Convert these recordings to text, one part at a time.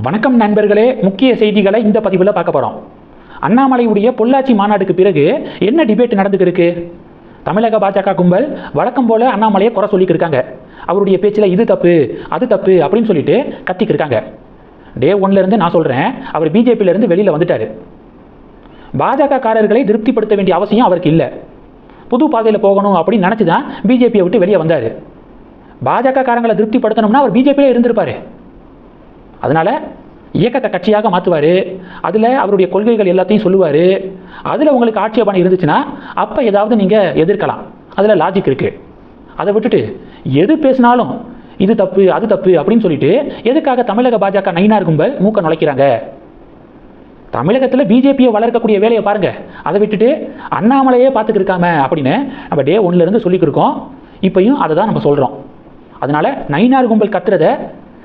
வணக்கம் நண்பர்களே, முக்கிய செய்திகளை இந்த பதிவில் பார்க்க போகிறோம். அண்ணாமலையுடைய பொள்ளாச்சி மாநாட்டுக்கு பிறகு என்ன டிபேட் நடந்துருக்கு? தமிழக பாஜக கும்பல் வழக்கம் போல அண்ணாமலையை குறை சொல்லிக்கிருக்காங்க. அவருடைய பேச்சில் இது தப்பு அது தப்பு அப்படின்னு சொல்லிட்டு கத்திக்கிருக்காங்க. டே ஒன்லேருந்து நான் சொல்கிறேன், அவர் பிஜேபியிலேருந்து வெளியில் வந்துட்டார். பாஜக காரர்களை திருப்திப்படுத்த வேண்டிய அவசியம் அவருக்கு இல்லை. புது பாதையில் போகணும் அப்படின்னு நினச்சி தான் பிஜேபியை விட்டு வெளியே வந்தார். பாஜக காரங்களை திருப்திப்படுத்தணும்னா அவர் பிஜேபியிலே இருந்திருப்பார். அதனால் இயக்கத்தை கட்சியாக மாற்றுவார். அதில் அவருடைய கொள்கைகள் எல்லாத்தையும் சொல்லுவார். அதில் உங்களுக்கு ஆட்சேபனை இருந்துச்சுன்னா அப்போ ஏதாவது நீங்கள் எதிர்க்கலாம். அதில் லாஜிக் இருக்குது. அதை விட்டுட்டு எது பேசினாலும் இது தப்பு அது தப்பு அப்படின்னு சொல்லிட்டு எதுக்காக தமிழக பாஜக நயினார் கும்பல் மூக்க நுழைக்கிறாங்க? தமிழகத்தில் பிஜேபியை வளர்க்கக்கூடிய வேலையை பாருங்கள். அதை விட்டுட்டு அண்ணாமலையே பார்த்துக்கு இருக்காம அப்படின்னு நம்ம டே ஒன்லேருந்து சொல்லிக்கிருக்கோம். இப்போயும் அதை தான் நம்ம சொல்கிறோம். அதனால் நயினார் கும்பல் கத்துறதை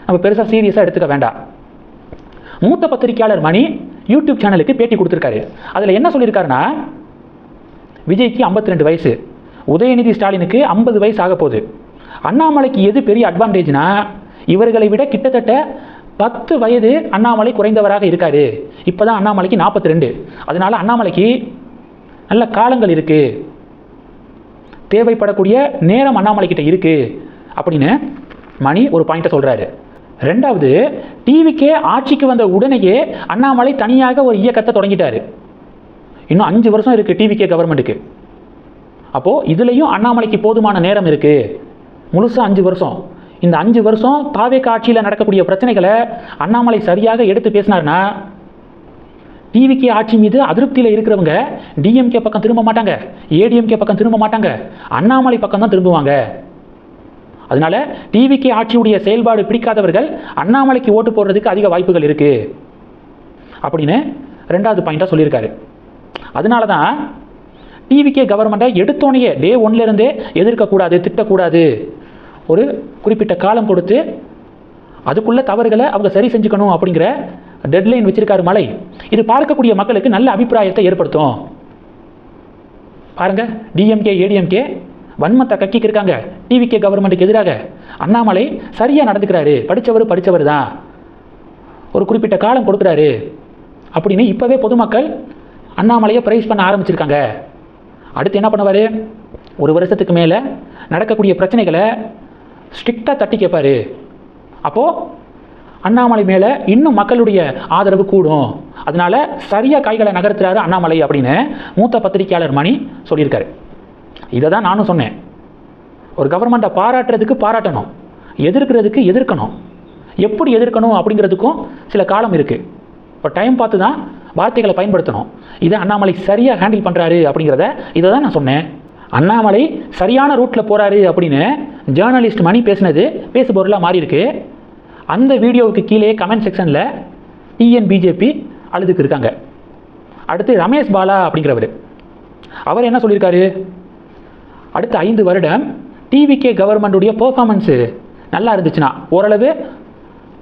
நம்ம பெருசாக சீரியஸாக எடுத்துக்க வேண்டாம். மூத்த பத்திரிகையாளர் மணி யூடியூப் சேனலுக்கு பேட்டி கொடுத்துருக்காரு. அதில் என்ன சொல்லியிருக்காருன்னா, விஜய்க்கு 52 வயசு, உதயநிதி ஸ்டாலினுக்கு 50 வயசு ஆக போகுது. அண்ணாமலைக்கு எது பெரிய அட்வான்டேஜ்னா, இவர்களை விட கிட்டத்தட்ட 10 வயது அண்ணாமலை குறைந்தவராக இருக்காரு. இப்போ தான் அண்ணாமலைக்கு 42. அதனால் அண்ணாமலைக்கு நல்ல காலங்கள் இருக்குது, தேவைப்படக்கூடிய நேரம் அண்ணாமலைக்கிட்ட இருக்குது அப்படின்னு மணி ஒரு பாயிண்ட்டை சொல்கிறாரு. ரெண்டாவது, டிவிக்கே ஆட்சிக்கு வந்த உடனேயே அண்ணாமலை தனியாக ஒரு இயக்கத்தை தொடங்கிட்டார். இன்னும் 5 வருஷம் இருக்குது டிவிக்கே கவர்மெண்ட்டுக்கு. அப்போது இதுலேயும் அண்ணாமலைக்கு போதுமான நேரம் இருக்குது. முழுசாக 5 வருஷம். இந்த 5 வருஷம் தாவேக ஆட்சியில் நடக்கக்கூடிய பிரச்சனைகளை அண்ணாமலை சரியாக எடுத்து பேசினார்னா, டிவிக்கே ஆட்சி மீது அதிருப்தியில் இருக்கிறவங்க டிஎம்கே பக்கம் திரும்ப மாட்டாங்க, ஏடிஎம்கே பக்கம் திரும்ப மாட்டாங்க, அண்ணாமலை பக்கம் தான் திரும்புவாங்க. அதனால டிவிக்கே ஆட்சியுடைய செயல்பாடு பிடிக்காதவர்கள் அண்ணாமலைக்கு ஓட்டு போடுறதுக்கு அதிக வாய்ப்புகள் இருக்குது அப்படின்னு ரெண்டாவது பாயிண்டாக சொல்லியிருக்காரு. அதனால தான் டிவிக்கே கவர்மெண்ட்டை எடுத்தோனையே டே ஒன்லேருந்தே எதிர்க்கக்கூடாது, திட்டக்கூடாது, ஒரு குறிப்பிட்ட காலம் கொடுத்து அதுக்குள்ள தவறுகளை அவங்க சரி செஞ்சுக்கணும் அப்படிங்கிற டெட்லைன் வச்சிருக்காரு மலை. இது பார்க்கக்கூடிய மக்களுக்கு நல்ல அபிப்பிராயத்தை ஏற்படுத்தும். பாருங்க, டிஎம்கே ஏடிஎம்கே வன்மத்தை கக்கிக்கு இருக்காங்க டிவிக்கே கவர்மெண்ட்டுக்கு எதிராக. அண்ணாமலை சரியாக நடந்துக்கிறாரு, படித்தவர் தான், ஒரு குறிப்பிட்ட காலம் கொடுக்குறாரு அப்படின்னு இப்போவே பொதுமக்கள் அண்ணாமலையை ப்ரைஸ் பண்ண ஆரம்பிச்சிருக்காங்க. அடுத்து என்ன பண்ணுவார்? ஒரு வருஷத்துக்கு மேலே நடக்கக்கூடிய பிரச்சனைகளை ஸ்ட்ரிக்டாக தட்டி கேட்பார். அப்போது அண்ணாமலை மேலே இன்னும் மக்களுடைய ஆதரவு கூடும். அதனால் சரியாக கைகளை நகர்த்துறாரு அண்ணாமலை அப்படின்னு மூத்த பத்திரிகையாளர் மணி சொல்லியிருக்காரு. இதை தான் நானும் சொன்னேன். ஒரு கவர்மெண்ட்டை பாராட்டுறதுக்கு பாராட்டணும், எதிர்க்கிறதுக்கு எதிர்க்கணும். எப்படி எதிர்க்கணும் அப்படிங்கிறதுக்கும் சில காலம் இருக்குது. இப்போ டைம் பார்த்து தான் வார்த்தைகளை பயன்படுத்தணும். இதை அண்ணாமலை சரியாக ஹேண்டில் பண்ணுறாரு அப்படிங்கிறத இதை தான் நான் சொன்னேன். அண்ணாமலை சரியான ரூட்டில் போகிறாரு அப்படின்னு ஜேர்னலிஸ்ட் மணி பேசினது பேசுபொருளாக மாறி இருக்கு. அந்த வீடியோவுக்கு கீழே கமெண்ட் செக்ஷனில் டிஎன்பிஜேபி அழுதுக்கு இருக்காங்க. அடுத்து ரமேஷ் பாலா அப்படிங்கிறவர், அவர் என்ன சொல்லியிருக்காரு? அடுத்த 5 வருடம் டிவிக்கே கவர்மெண்ட்டுடைய பெர்ஃபார்மன்ஸு நல்லா இருந்துச்சுன்னா, ஓரளவு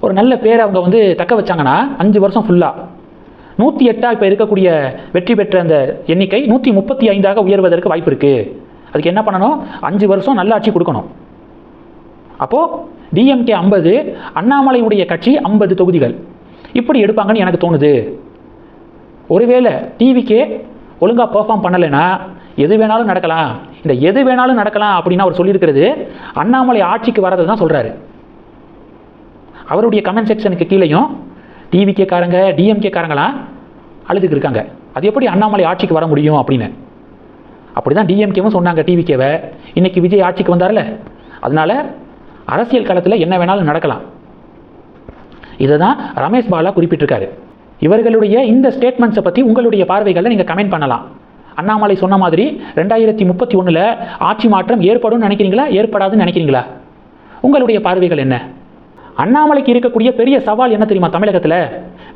ஒரு நல்ல பேரை அவங்க தக்க வச்சாங்கன்னா 5 வருஷம் ஃபுல்லாக 108 இப்போ இருக்கக்கூடிய வெற்றி பெற்ற அந்த எண்ணிக்கை 135 உயர்வதற்கு வாய்ப்பு இருக்குது. அதுக்கு என்ன பண்ணணும்? 5 வருஷம் நல்ல ஆட்சி கொடுக்கணும். அப்போது டிஎம்கே 50, அண்ணாமலையுடைய கட்சி 50 தொகுதிகள் இப்படி எடுப்பாங்கன்னு எனக்கு தோணுது. ஒருவேளை டிவிக்கே ஒழுங்காக பெர்ஃபார்ம் பண்ணலைன்னா எது வேணாலும் நடக்கலாம். இந்த எது வேணாலும் நடக்கலாம் அப்படின்னு அவர் சொல்லியிருக்கிறது அண்ணாமலை ஆட்சிக்கு வரதை தான் சொல்கிறாரு. அவருடைய கமெண்ட் செக்ஷனுக்கு கீழேயும் டிவிகே காரங்க டிஎம்கே காரங்களாம் அழுதுக்கு இருக்காங்க. அது எப்படி அண்ணாமலை ஆட்சிக்கு வர முடியும் அப்படின்னு. அப்படி தான் டிஎம்கேவும் சொன்னாங்க டிவிகேவை. இன்றைக்கி விஜய் ஆட்சிக்கு வந்தார்ல, அதனால் அரசியல் களத்தில் என்ன வேணாலும் நடக்கலாம். இதை தான் ரமேஷ் பாலா குறிப்பிட்டிருக்காரு. இவர்களுடைய இந்த ஸ்டேட்மெண்ட்ஸை பற்றி உங்களுடைய பார்வைகளை நீங்கள் கமெண்ட் பண்ணலாம். அண்ணாமலை சொன்ன மாதிரி 2031 ஆட்சி மாற்றம் ஏற்படும் நினைக்கிறீங்களா, ஏற்படாதுன்னு நினைக்கிறீங்களா? உங்களுடைய பார்வைகள் என்ன? அண்ணாமலைக்கு இருக்கக்கூடிய பெரிய சவால் என்ன தெரியுமா? தமிழகத்தில்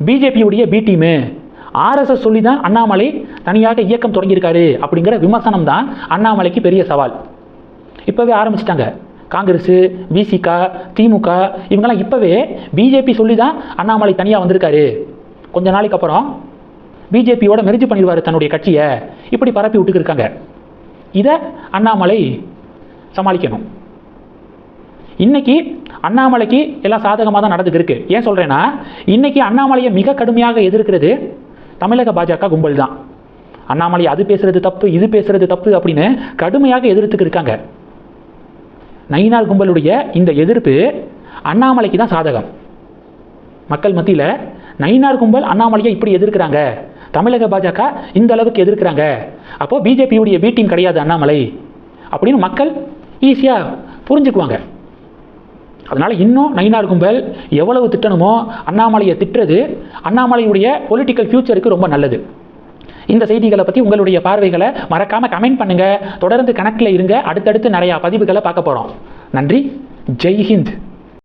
பிஜேபியுடைய பி டீமு, ஆர்எஸ்எஸ் சொல்லி தான் அண்ணாமலை தனியாக இயக்கம் தொடங்கியிருக்காரு அப்படிங்கிற விமர்சனம் தான் அண்ணாமலைக்கு பெரிய சவால். இப்போவே ஆரம்பிச்சிட்டாங்க. காங்கிரஸ், விசிகா, திமுக இவங்கெல்லாம் இப்போவே பிஜேபி சொல்லி தான் அண்ணாமலை தனியாக வந்திருக்காரு, கொஞ்ச நாளைக்கு அப்புறம் பிஜேபியோட மெர்ஜ் பண்ணிடுவார் தன்னுடைய கட்சியை, இப்படி பரப்பி விட்டுக்கிருக்காங்க. இதை அண்ணாமலை சமாளிக்கணும். இன்னைக்கு அண்ணாமலைக்கு எல்லாம் சாதகமாக தான் நடந்துருக்கு. ஏன் சொல்கிறேன்னா, இன்னைக்கு அண்ணாமலையை மிக கடுமையாக எதிர்க்கிறது தமிழக பாஜக கும்பல் தான். அண்ணாமலை அது பேசுறது தப்பு, இது பேசுறது தப்பு அப்படின்னு கடுமையாக எதிர்த்துக்கு இருக்காங்க. நயினார் கும்பலுடைய இந்த எதிர்ப்பு அண்ணாமலைக்கு தான் சாதகம். மக்கள் மத்தியில் நயினார் கும்பல் அண்ணாமலையை இப்படி எதிர்க்கிறாங்க, தமிழக பாஜக இந்த அளவுக்கு எதிர்க்கிறாங்க, அப்போது பிஜேபியுடைய பி டீம் கிடையாது அண்ணாமலை அப்படின்னு மக்கள் ஈஸியாக புரிஞ்சுக்குவாங்க. அதனால் இன்னும் நயினார் கும்பல் எவ்வளவு திட்டணுமோ அண்ணாமலையை திட்டுறது அண்ணாமலையுடைய பொலிட்டிக்கல் ஃபியூச்சருக்கு ரொம்ப நல்லது. இந்த செய்திகளை பற்றி உங்களுடைய பார்வைகளை மறக்காமல் கமெண்ட் பண்ணுங்கள். தொடர்ந்து கணக்கில் இருங்க. அடுத்தடுத்து நிறையா பதிவுகளை பார்க்க போகிறோம். நன்றி. ஜெய் ஹிந்த்.